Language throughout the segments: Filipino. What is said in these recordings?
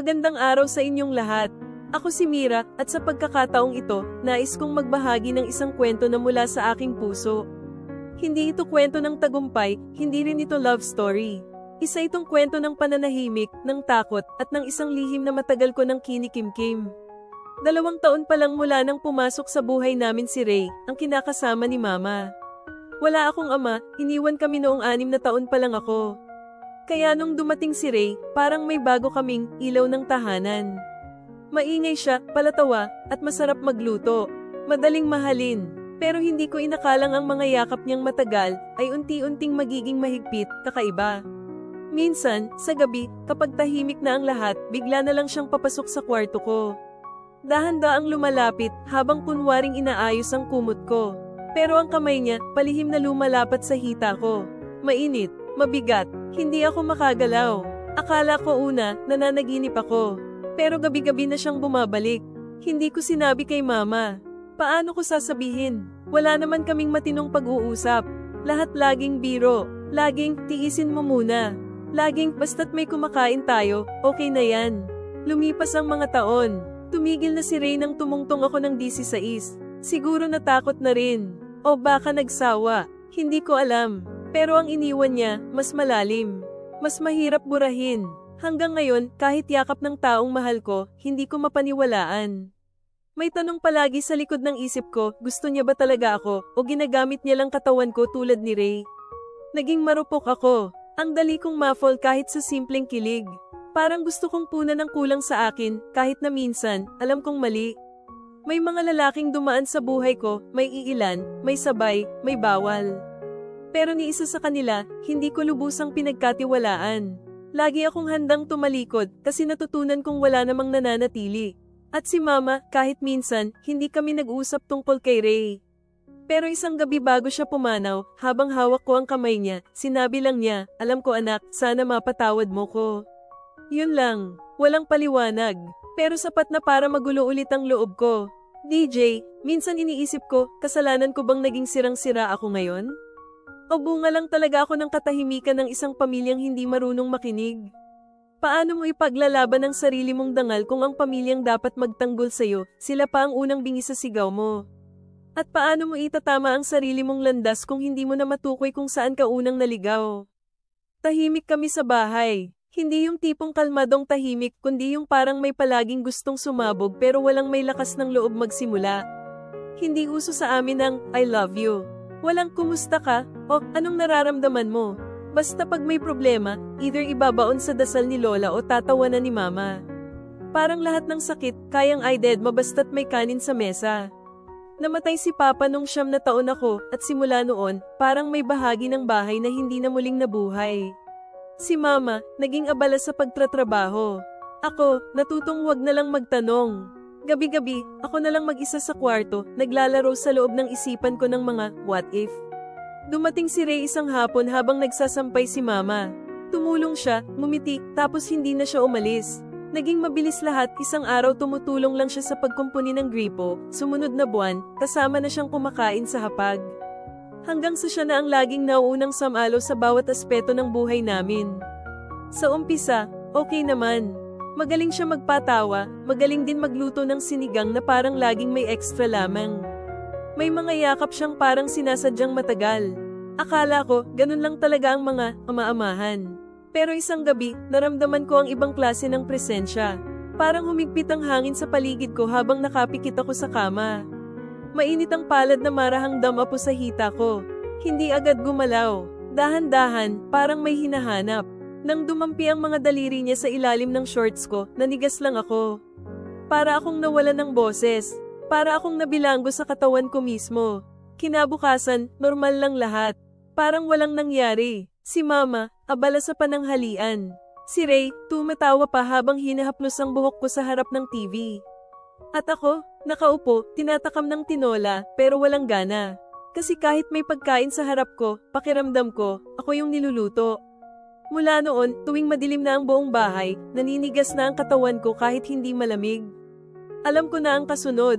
Magandang araw sa inyong lahat. Ako si Mira, at sa pagkakataong ito, nais kong magbahagi ng isang kwento na mula sa aking puso. Hindi ito kwento ng tagumpay, hindi rin ito love story. Isa itong kwento ng pananahimik, ng takot, at ng isang lihim na matagal ko nang kinikimkim. 2 taon pa lang mula nang pumasok sa buhay namin si Ray, ang kinakasama ni Mama. Wala akong ama, iniwan kami noong 6 na taon pa lang ako. Kaya nung dumating si Ray, parang may bago kaming ilaw ng tahanan. Maingay siya, palatawa, at masarap magluto. Madaling mahalin. Pero hindi ko inakalang ang mga yakap niyang matagal ay unti-unting magiging mahigpit, kakaiba. Minsan, sa gabi, kapag tahimik na ang lahat, bigla na lang siyang papasok sa kwarto ko. Dahan-daang lumalapit habang kunwaring inaayos ang kumot ko. Pero ang kamay niya, palihim na lumalapat sa hita ko. Mainit, mabigat. Hindi ako makagalaw. Akala ko una, nananaginip ako. Pero gabi-gabi na siyang bumabalik. Hindi ko sinabi kay Mama. Paano ko sasabihin? Wala naman kaming matinong pag-uusap. Lahat laging biro. Laging, tiisin mo muna. Laging, basta't may kumakain tayo, okay na yan. Lumipas ang mga taon. Tumigil na si Ray nang tumungtong ako ng 16. Siguro natakot na rin. O baka nagsawa. Hindi ko alam. Pero ang iniwan niya, mas malalim. Mas mahirap burahin. Hanggang ngayon, kahit yakap ng taong mahal ko, hindi ko mapaniwalaan. May tanong palagi sa likod ng isip ko, gusto niya ba talaga ako, o ginagamit niya lang katawan ko tulad ni Ray? Naging marupok ako. Ang dali kong ma-fall kahit sa simpleng kilig. Parang gusto kong punan ng kulang sa akin, kahit na minsan, alam kong mali. May mga lalaking dumaan sa buhay ko, may iilan, may sabay, may bawal. Pero ni isa sa kanila, hindi ko lubusang pinagkatiwalaan. Lagi akong handang tumalikod kasi natutunan kong wala namang nananatili. At si Mama, kahit minsan, hindi kami nag-usap tungkol kay Ray. Pero isang gabi bago siya pumanaw, habang hawak ko ang kamay niya, sinabi lang niya, alam ko anak, sana mapatawad mo ko. Yun lang, walang paliwanag. Pero sapat na para magulo ulit ang loob ko. DJ, minsan iniisip ko, kasalanan ko bang naging sirang-sira ako ngayon? O bunga lang talaga ako ng katahimikan ng isang pamilyang hindi marunong makinig? Paano mo ipaglalaban ang sarili mong dangal kung ang pamilyang dapat magtanggol sa'yo, sila pa ang unang bingi sa sigaw mo? At paano mo itatama ang sarili mong landas kung hindi mo na matukoy kung saan ka unang naligaw? Tahimik kami sa bahay. Hindi yung tipong kalmadong tahimik, kundi yung parang may palaging gustong sumabog pero walang may lakas ng loob magsimula. Hindi uso sa amin ang, I love you. Walang kumusta ka, o anong nararamdaman mo. Basta pag may problema, either ibabaon sa dasal ni Lola o tatawanan ni Mama. Parang lahat ng sakit, kayang i-dead basta't may kanin sa mesa. Namatay si Papa nung 9 na taon ako, at simula noon, parang may bahagi ng bahay na hindi na muling nabuhay. Si Mama, naging abala sa pagtratrabaho. Ako, natutong wag na lang magtanong. Gabi-gabi, ako na lang mag-isa sa kwarto, naglalaro sa loob ng isipan ko ng mga what if. Dumating si Ray isang hapon habang nagsasampay si Mama. Tumulong siya, ngumiti, tapos hindi na siya umalis. Naging mabilis lahat, isang araw tumutulong lang siya sa pagkumpuni ng gripo, sumunod na buwan, kasama na siyang kumakain sa hapag. Hanggang sa siya na ang laging nauunang samalo sa bawat aspeto ng buhay namin. Sa umpisa, okay naman. Magaling siya magpatawa, magaling din magluto ng sinigang na parang laging may extra lamang. May mga yakap siyang parang sinasadyang matagal. Akala ko, ganun lang talaga ang mga ama-amahan. Pero isang gabi, naramdaman ko ang ibang klase ng presensya. Parang humigpit ang hangin sa paligid ko habang nakapikit ako sa kama. Mainit ang palad na marahang damapo sa hita ko. Hindi agad gumalaw. Dahan-dahan, parang may hinahanap. Nang dumampi ang mga daliri niya sa ilalim ng shorts ko, nanigas lang ako. Para akong nawalan ng boses. Para akong nabilanggo sa katawan ko mismo. Kinabukasan, normal lang lahat. Parang walang nangyari. Si Mama, abala sa pananghalian. Si Ray, tumatawa pa habang hinahaplos ang buhok ko sa harap ng TV. At ako, nakaupo, tinatakam ng tinola, pero walang gana. Kasi kahit may pagkain sa harap ko, pakiramdam ko, ako yung niluluto. Mula noon, tuwing madilim na ang buong bahay, naninigas na ang katawan ko kahit hindi malamig. Alam ko na ang kasunod.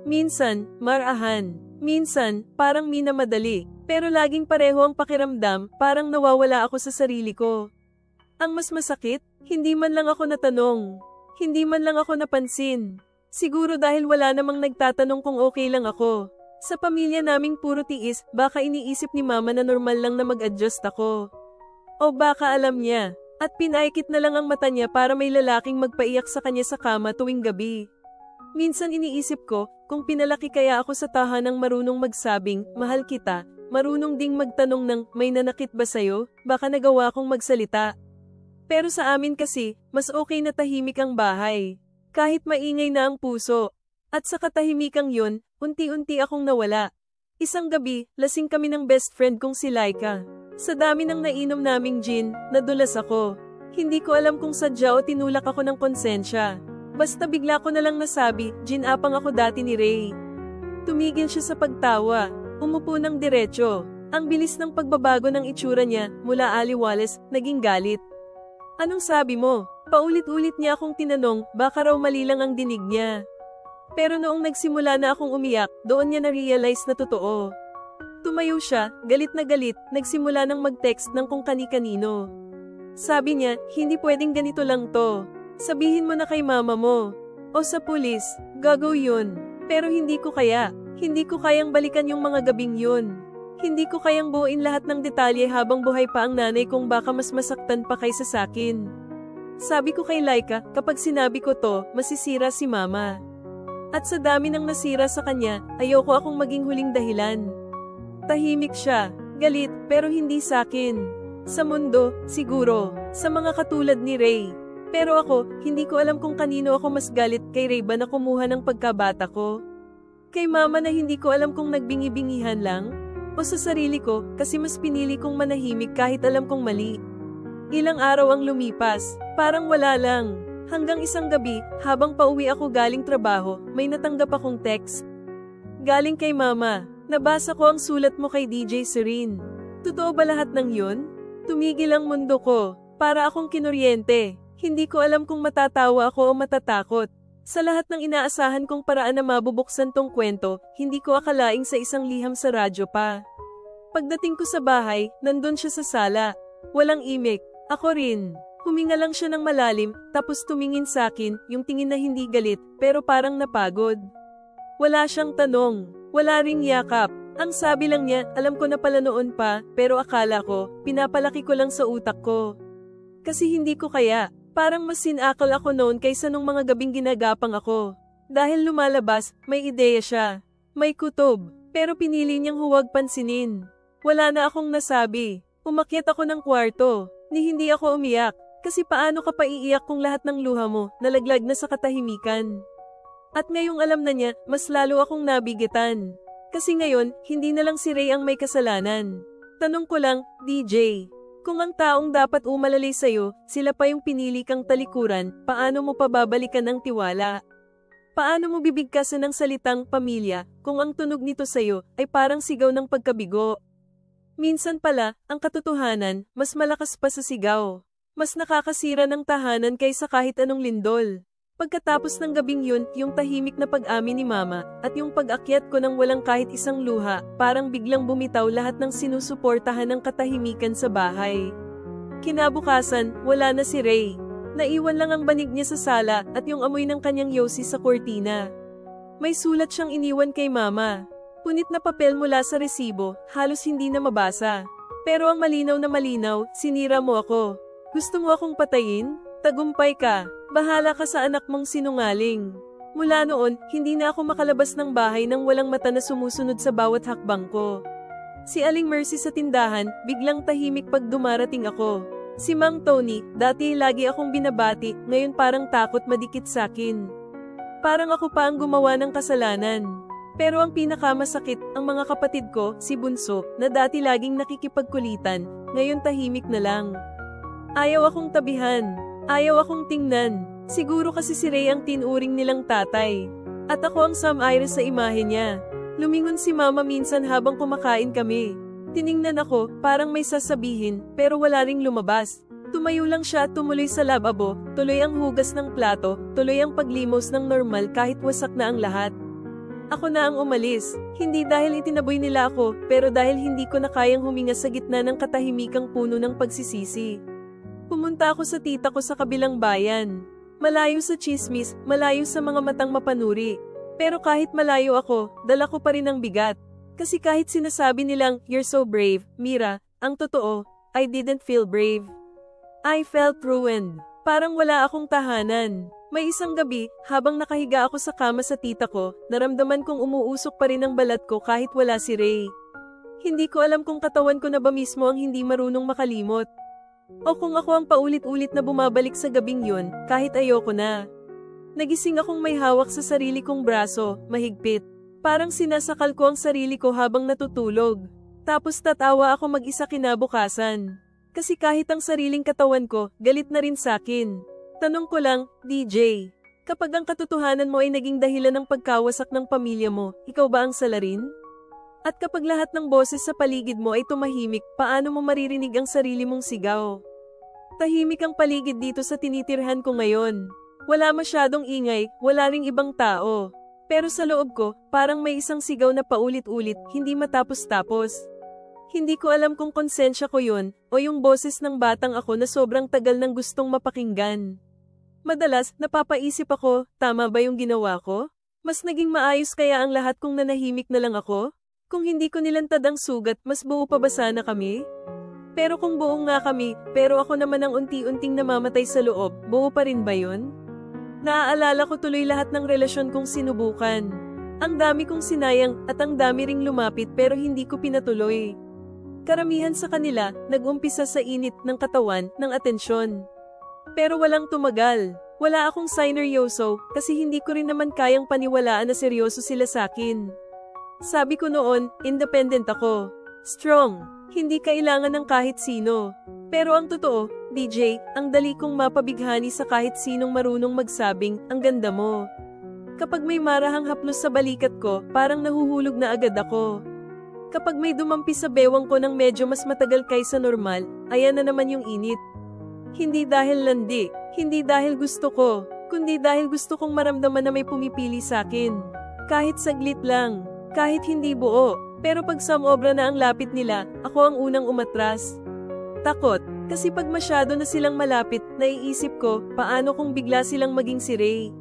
Minsan, marahan. Minsan, parang minamadali. Pero laging pareho ang pakiramdam, parang nawawala ako sa sarili ko. Ang mas masakit, hindi man lang ako natanong. Hindi man lang ako napansin. Siguro dahil wala namang nagtatanong kung okay lang ako. Sa pamilya naming puro tiis, baka iniisip ni mama na normal lang na mag-adjust ako. O baka alam niya, at pinaikit na lang ang mata niya para may lalaking magpaiyak sa kanya sa kama tuwing gabi. Minsan iniisip ko, kung pinalaki kaya ako sa tahanang marunong magsabing, mahal kita, marunong ding magtanong ng, may nanakit ba sayo, baka nagawa kong magsalita. Pero sa amin kasi, mas okay na tahimik ang bahay. Kahit maingay na ang puso. At sa katahimikang yun, unti-unti akong nawala. Isang gabi, lasing kami ng best friend kong si Laika. Sa dami ng nainom naming gin, nadulas ako. Hindi ko alam kung sadya o tinulak ako ng konsensya. Basta bigla ko na lang nasabi, gin-apang ako dati ni Ray. Tumigil siya sa pagtawa. Umupo ng diretso. Ang bilis ng pagbabago ng itsura niya, mula aliwales, naging galit. Anong sabi mo? Paulit-ulit niya akong tinanong, baka raw mali lang ang dinig niya. Pero noong nagsimula na akong umiyak, doon niya na-realize na totoo. Tumayo siya, galit na galit, nagsimula ng mag-text ng kung kani-kanino. Sabi niya, hindi pwedeng ganito lang to. Sabihin mo na kay mama mo. O sa pulis, gagaw yun. Pero hindi ko kaya. Hindi ko kayang balikan yung mga gabing yun. Hindi ko kayang buuin lahat ng detalye habang buhay pa ang nanay kong baka mas masaktan pa kaysa sakin. Sabi ko kay Laika, kapag sinabi ko to, masisira si mama. At sa dami ng nasira sa kanya, ayoko akong maging huling dahilan. Tahimik siya, galit, pero hindi sakin. Sa mundo, siguro, sa mga katulad ni Ray. Pero ako, hindi ko alam kung kanino ako mas galit, kay Ray ba na kumuha ng pagkabata ko? Kay mama na hindi ko alam kung nagbingi-bingihan lang? O sa sarili ko, kasi mas pinili kong manahimik kahit alam kong mali. Ilang araw ang lumipas, parang wala lang. Hanggang isang gabi, habang pauwi ako galing trabaho, may natanggap akong text. Galing kay mama, nabasa ko ang sulat mo kay DJ Serene. Totoo ba lahat ng yun? Tumigil ang mundo ko, para akong kinuryente. Hindi ko alam kung matatawa ako o matatakot. Sa lahat ng inaasahan kong paraan na mabubuksan tong kwento, hindi ko akalaing sa isang liham sa radyo pa. Pagdating ko sa bahay, nandun siya sa sala. Walang imik, ako rin. Huminga lang siya ng malalim, tapos tumingin sa akin, yung tingin na hindi galit, pero parang napagod. Wala siyang tanong, wala ring yakap. Ang sabi lang niya, alam ko na pala noon pa, pero akala ko, pinapalaki ko lang sa utak ko. Kasi hindi ko kaya. Parang mas sinakal ako noon kaysa nung mga gabing ginagapang ako. Dahil lumalabas, may ideya siya. May kutob, pero pinili niyang huwag pansinin. Wala na akong nasabi. Umakyat ako ng kwarto, ni hindi ako umiyak. Kasi paano ka pa iiyak kung lahat ng luha mo, nalaglag na sa katahimikan? At ngayong alam na niya, mas lalo akong nabigitan. Kasi ngayon, hindi na lang si Ray ang may kasalanan. Tanong ko lang, DJ. Kung ang taong dapat umalalay sa'yo, sila pa yung pinili kang talikuran, paano mo pababalikan ang tiwala? Paano mo bibigkasan ng salitang pamilya, kung ang tunog nito sa'yo ay parang sigaw ng pagkabigo? Minsan pala, ang katotohanan, mas malakas pa sa sigaw. Mas nakakasira ng tahanan kaysa kahit anong lindol. Pagkatapos ng gabing yun, yung tahimik na pag-amin ni mama, at yung pag-akyat ko ng walang kahit isang luha, parang biglang bumitaw lahat ng sinusuportahan ng katahimikan sa bahay. Kinabukasan, wala na si Ray. Naiwan lang ang banig niya sa sala, at yung amoy ng kanyang yosi sa kortina. May sulat siyang iniwan kay mama. Punit na papel mula sa resibo, halos hindi na mabasa. Pero ang malinaw na malinaw, sinira mo ako. Gusto mo akong patayin? Tagumpay ka. Bahala ka sa anak mong sinungaling. Mula noon, hindi na ako makalabas ng bahay nang walang mata na sumusunod sa bawat hakbang ko. Si Aling Mercy sa tindahan, biglang tahimik pag dumarating ako. Si Mang Tony, dati lagi akong binabati, ngayon parang takot madikit sakin. Parang ako pa ang gumawa ng kasalanan. Pero ang pinakamasakit, ang mga kapatid ko, si Bunso, na dati laging nakikipagkulitan, ngayon tahimik na lang. Ayaw akong tabihan. Ayaw akong tingnan. Siguro kasi si Ray ang tinuring nilang tatay. At ako ang Sam Iris sa imahe niya. Lumingon si mama minsan habang kumakain kami. Tiningnan ako, parang may sasabihin, pero wala ring lumabas. Tumayo lang siya at tumuloy sa lababo, tuloy ang hugas ng plato, tuloy ang paglimos ng normal kahit wasak na ang lahat. Ako na ang umalis, hindi dahil itinaboy nila ako, pero dahil hindi ko na kayang huminga sa gitna ng katahimikang puno ng pagsisisi. Pumunta ako sa tita ko sa kabilang bayan. Malayo sa tsismis, malayo sa mga matang mapanuri. Pero kahit malayo ako, dala ko pa rin ang bigat. Kasi kahit sinasabi nilang, "You're so brave, Mira," ang totoo, I didn't feel brave. I felt ruined. Parang wala akong tahanan. May isang gabi, habang nakahiga ako sa kama sa tita ko, naramdaman kong umuusok pa rin ang balat ko kahit wala si Ray. Hindi ko alam kung katawan ko na ba mismo ang hindi marunong makalimot. O kung ako ang paulit-ulit na bumabalik sa gabing yun, kahit ayoko na. Nagising akong may hawak sa sarili kong braso, mahigpit. Parang sinasakal ko ang sarili ko habang natutulog. Tapos tatawa ako mag-isa kinabukasan. Kasi kahit ang sariling katawan ko, galit na rin sakin. Tanong ko lang, DJ, kapag ang katotohanan mo ay naging dahilan ng pagkawasak ng pamilya mo, ikaw ba ang salarin? At kapag lahat ng boses sa paligid mo ay tumahimik, paano mo maririnig ang sarili mong sigaw? Tahimik ang paligid dito sa tinitirhan ko ngayon. Wala masyadong ingay, wala ring ibang tao. Pero sa loob ko, parang may isang sigaw na paulit-ulit, hindi matapos-tapos. Hindi ko alam kung konsensya ko yun, o yung boses ng batang ako na sobrang tagal nang gustong mapakinggan. Madalas, napapaisip ako, tama ba yung ginawa ko? Mas naging maayos kaya ang lahat kung nanahimik na lang ako? Kung hindi ko nilantad ang sugat, mas buo pa ba sana kami? Pero kung buong nga kami, pero ako naman ang unti-unting namamatay sa loob, buo pa rin ba yun? Naaalala ko tuloy lahat ng relasyon kong sinubukan. Ang dami kong sinayang at ang dami ring lumapit pero hindi ko pinatuloy. Karamihan sa kanila, nag-umpisa sa init ng katawan, ng atensyon. Pero walang tumagal. Wala akong sineryoso kasi hindi ko rin naman kayang paniwalaan na seryoso sila sakin. Sabi ko noon, independent ako. Strong. Hindi kailangan ng kahit sino. Pero ang totoo, DJ, ang dali kong mapabighani sa kahit sinong marunong magsabing, ang ganda mo. Kapag may marahang haplos sa balikat ko, parang nahuhulog na agad ako. Kapag may dumampi sa bewang ko ng medyo mas matagal kaysa normal, ayan na naman yung init. Hindi dahil landi, hindi dahil gusto ko, kundi dahil gusto kong maramdaman na may pumipili sa akin. Kahit saglit lang, kahit hindi buo, pero pag sumobra na ang lapit nila, ako ang unang umatras. Takot, kasi pag masyado na silang malapit, naiisip ko, paano kung bigla silang maging si Ray?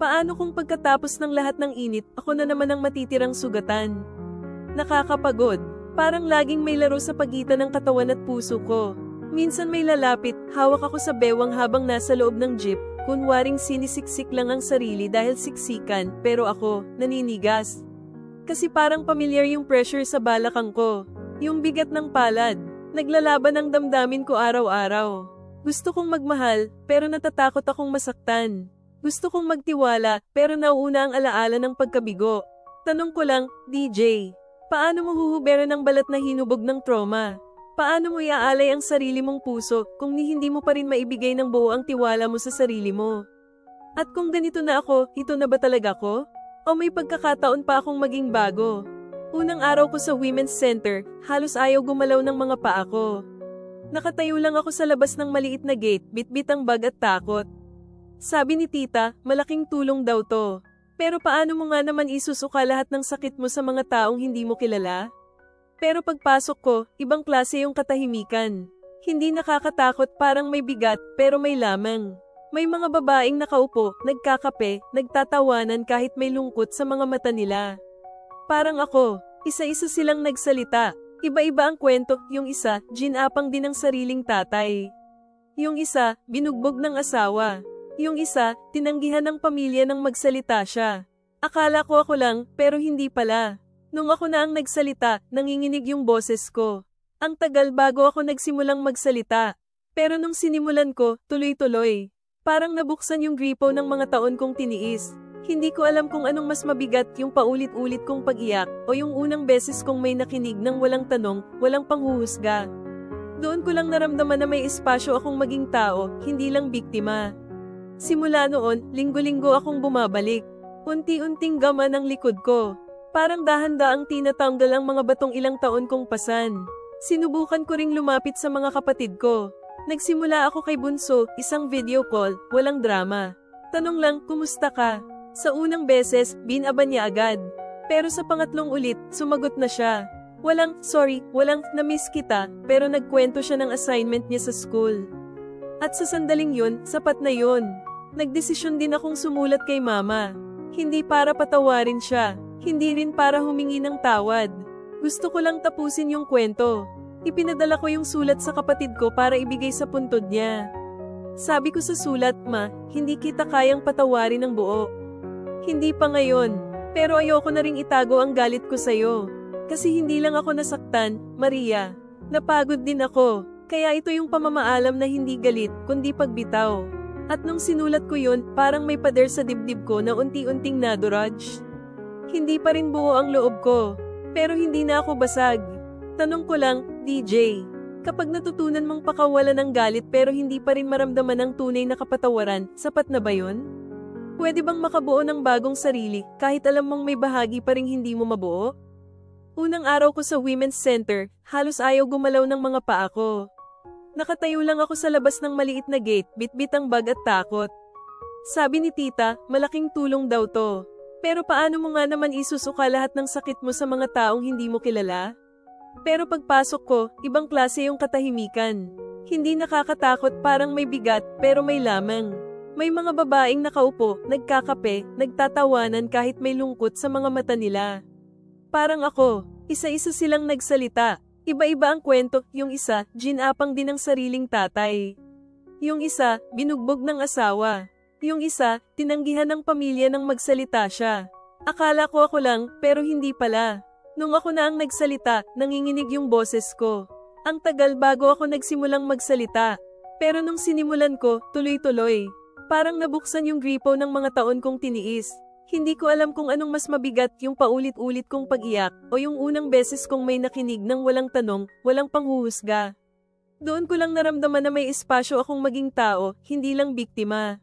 Paano kung pagkatapos ng lahat ng init, ako na naman ang matitirang sugatan? Nakakapagod. Parang laging may laro sa pagitan ng katawan at puso ko. Minsan may lalapit, hawak ako sa bewang habang nasa loob ng jeep, kunwaring sinisiksik lang ang sarili dahil siksikan, pero ako, naninigas. Kasi parang pamilyar yung pressure sa balakang ko. Yung bigat ng palad. Naglalaban ang damdamin ko araw-araw. Gusto kong magmahal, pero natatakot akong masaktan. Gusto kong magtiwala, pero nauuna ang alaala ng pagkabigo. Tanong ko lang, DJ, paano mo huhuberan ang balat na hinubog ng trauma? Paano mo iaalay ang sarili mong puso kung hindi mo pa rin maibigay ng buo ang tiwala mo sa sarili mo? At kung ganito na ako, ito na ba talaga ko? O may pagkakataon pa akong maging bago? Unang araw ko sa Women's Center, halos ayaw gumalaw ng mga paa ko. Nakatayo lang ako sa labas ng maliit na gate, bitbit ang bag at takot. Sabi ni tita, malaking tulong daw to. Pero paano mo nga naman isusuka lahat ng sakit mo sa mga taong hindi mo kilala? Pero pagpasok ko, ibang klase yung katahimikan. Hindi nakakatakot, parang may bigat, pero may lamang. May mga babaeng nakaupo, nagkakape, nagtatawanan kahit may lungkot sa mga mata nila. Parang ako, isa-isa silang nagsalita. Iba-iba ang kwento, yung isa, ginapang din ng sariling tatay. Yung isa, binugbog ng asawa. Yung isa, tinanggihan ng pamilya nang magsalita siya. Akala ko ako lang, pero hindi pala. Nung ako na ang nagsalita, nanginginig yung boses ko. Ang tagal bago ako nagsimulang magsalita. Pero nung sinimulan ko, tuloy-tuloy. Parang nabuksan yung gripo ng mga taon kong tiniis. Hindi ko alam kung anong mas mabigat, yung paulit-ulit kong pag-iyak, o yung unang beses kong may nakinig ng walang tanong, walang panghuhusga. Doon ko lang naramdaman na may espasyo akong maging tao, hindi lang biktima. Simula noon, linggo-linggo akong bumabalik. Unti-unting gaman ang likod ko. Parang dahan-daang tinatanggal ang mga batong ilang taon kong pasan. Sinubukan ko ring lumapit sa mga kapatid ko. Nagsimula ako kay Bunso, isang video call, walang drama. Tanong lang, kumusta ka? Sa unang beses, binaban niya agad. Pero sa pangatlong ulit, sumagot na siya. Walang, sorry, walang, na-miss kita, pero nagkwento siya ng assignment niya sa school. At sa sandaling yun, sapat na yun. Nagdesisyon din akong sumulat kay mama. Hindi para patawarin siya, hindi rin para humingi ng tawad. Gusto ko lang tapusin yung kwento. Ipinadala ko yung sulat sa kapatid ko para ibigay sa puntod niya. Sabi ko sa sulat, Ma, hindi kita kayang patawarin ng buo. Hindi pa ngayon, pero ayoko na ring itago ang galit ko sa'yo. Kasi hindi lang ako nasaktan, Maria. Napagod din ako, kaya ito yung pamamaalam na hindi galit, kundi pagbitaw. At nung sinulat ko yun, parang may pader sa dibdib ko na unti-unting naduraj. Hindi pa rin buo ang loob ko, pero hindi na ako basag. Tanong ko lang, DJ, kapag natutunan mong pakawalan ng galit pero hindi pa rin maramdaman ang tunay na kapatawaran, sapat na ba yun? Pwede bang makabuo ng bagong sarili kahit alam mong may bahagi pa rin hindi mo mabuo? Unang araw ko sa Women's Center, halos ayaw gumalaw ng mga paa ko. Nakatayo lang ako sa labas ng maliit na gate, bitbit ang bag at takot. Sabi ni tita, malaking tulong daw to. Pero paano mo nga naman isusuka lahat ng sakit mo sa mga taong hindi mo kilala? Pero pagpasok ko, ibang klase yung katahimikan. Hindi nakakatakot, parang may bigat, pero may lamang. May mga babaeng nakaupo, nagkakape, nagtatawanan kahit may lungkot sa mga mata nila. Parang ako, isa-isa silang nagsalita. Iba-iba ang kwento, yung isa, ginapang din ng sariling tatay. Yung isa, binugbog ng asawa. Yung isa, tinanggihan ng pamilya nang magsalita siya. Akala ko ako lang, pero hindi pala. Nung ako na ang nagsalita, nanginginig yung boses ko. Ang tagal bago ako nagsimulang magsalita. Pero nung sinimulan ko, tuloy-tuloy. Parang nabuksan yung gripo ng mga taon kong tiniis. Hindi ko alam kung anong mas mabigat, yung paulit-ulit kong pag-iyak, o yung unang beses kong may nakinig ng walang tanong, walang panghuhusga. Doon ko lang naramdaman na may espasyo akong maging tao, hindi lang biktima.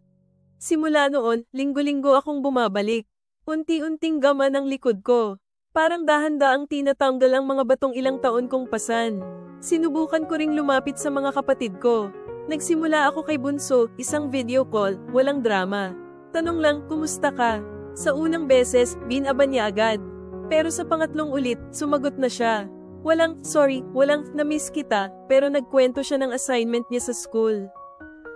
Simula noon, linggo-linggo akong bumabalik. Unti-unting gama ng likod ko. Parang dahan-daang tinatanggal ang mga batong ilang taon kong pasan. Sinubukan ko ring lumapit sa mga kapatid ko. Nagsimula ako kay Bunso, isang video call, walang drama. Tanong lang, kumusta ka? Sa unang beses, binaban niya agad. Pero sa pangatlong ulit, sumagot na siya. Walang, sorry, walang na-miss kita, pero nagkwento siya ng assignment niya sa school.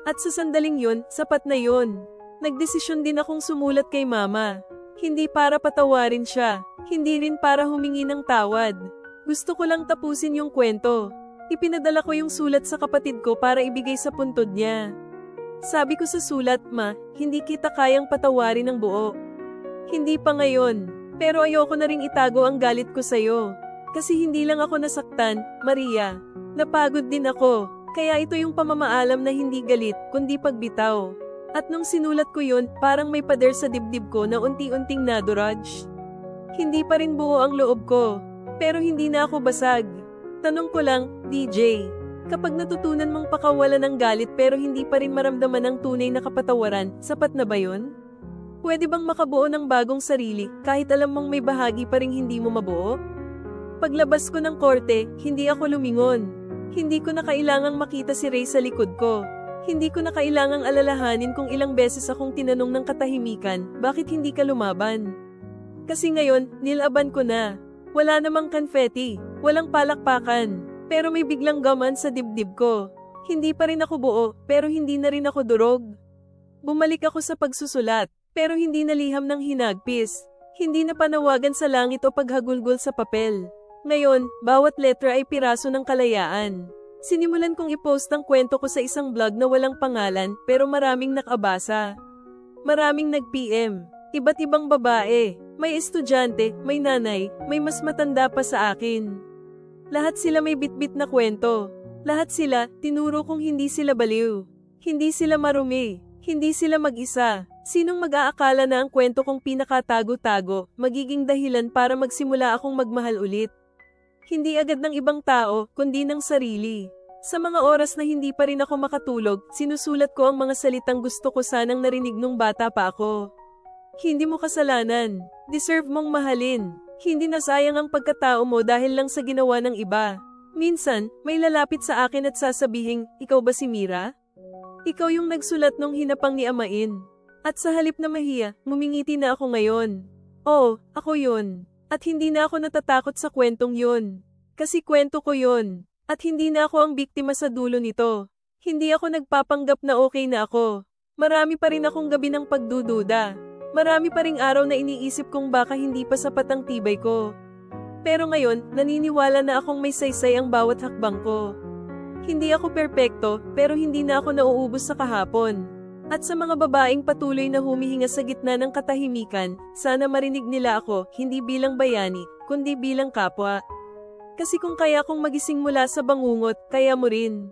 At sa sandaling yun, sapat na yun. Nagdesisyon din akong sumulat kay mama. Hindi para patawarin siya, hindi rin para humingi ng tawad. Gusto ko lang tapusin yung kwento. Ipinadala ko yung sulat sa kapatid ko para ibigay sa puntod niya. Sabi ko sa sulat, Ma, hindi kita kayang patawarin ng buo. Hindi pa ngayon, pero ayoko na ring itago ang galit ko sa'yo. Kasi hindi lang ako nasaktan, Maria. Napagod din ako, kaya ito yung pamamaalam na hindi galit, kundi pagbitaw. At nung sinulat ko yun, parang may pader sa dibdib ko na unti-unting naduraj. Hindi pa rin buo ang loob ko, pero hindi na ako basag. Tanong ko lang, DJ, kapag natutunan mong pakawalan ng galit pero hindi pa rin maramdaman ang tunay na kapatawaran, sapat na ba yun? Pwede bang makabuo ng bagong sarili kahit alam mong may bahagi pa ring hindi mo mabuo? Paglabas ko ng korte, hindi ako lumingon. Hindi ko na kailangang makita si Ray sa likod ko. Hindi ko na kailangang alalahanin kung ilang beses akong tinanong ng katahimikan, bakit hindi ka lumaban? Kasi ngayon, nilaban ko na. Wala namang confetti, walang palakpakan, pero may biglang gaman sa dibdib ko. Hindi pa rin ako buo, pero hindi na rin ako durog. Bumalik ako sa pagsusulat. Pero hindi naliham ng hinagpis. Hindi na panawagan sa langit o paghagulgol sa papel. Ngayon, bawat letra ay piraso ng kalayaan. Sinimulan kong i-post ang kwento ko sa isang blog na walang pangalan pero maraming nakabasa. Maraming nag-PM. Iba't ibang babae. May estudyante, may nanay, may mas matanda pa sa akin. Lahat sila may bitbit na kwento. Lahat sila, tinuro kong hindi sila baliw. Hindi sila marumi. Hindi sila mag-isa. Sinong mag-aakala na ang kwento kong pinakatago-tago, magiging dahilan para magsimula akong magmahal ulit? Hindi agad ng ibang tao, kundi ng sarili. Sa mga oras na hindi pa rin ako makatulog, sinusulat ko ang mga salitang gusto ko sanang narinig nung bata pa ako. Hindi mo kasalanan. Deserve mong mahalin. Hindi nasayang ang pagkatao mo dahil lang sa ginawa ng iba. Minsan, may lalapit sa akin at sasabihing, ikaw ba si Mira? Ikaw yung nagsulat nung hinapang ni Amain. At sa halip na mahiya, ngumingiti na ako ngayon. Oo, ako yun. At hindi na ako natatakot sa kwentong yun. Kasi kwento ko yun. At hindi na ako ang biktima sa dulo nito. Hindi ako nagpapanggap na okay na ako. Marami pa rin akong gabi ng pagdududa. Marami pa ring araw na iniisip kong baka hindi pa sapat ang tibay ko. Pero ngayon, naniniwala na akong may saysay ang bawat hakbang ko. Hindi ako perpekto, pero hindi na ako nauubos sa kahapon. At sa mga babaeng patuloy na humihinga sa gitna ng katahimikan, sana marinig nila ako, hindi bilang bayani, kundi bilang kapwa. Kasi kung kaya kong magising mula sa bangungot, kaya mo rin.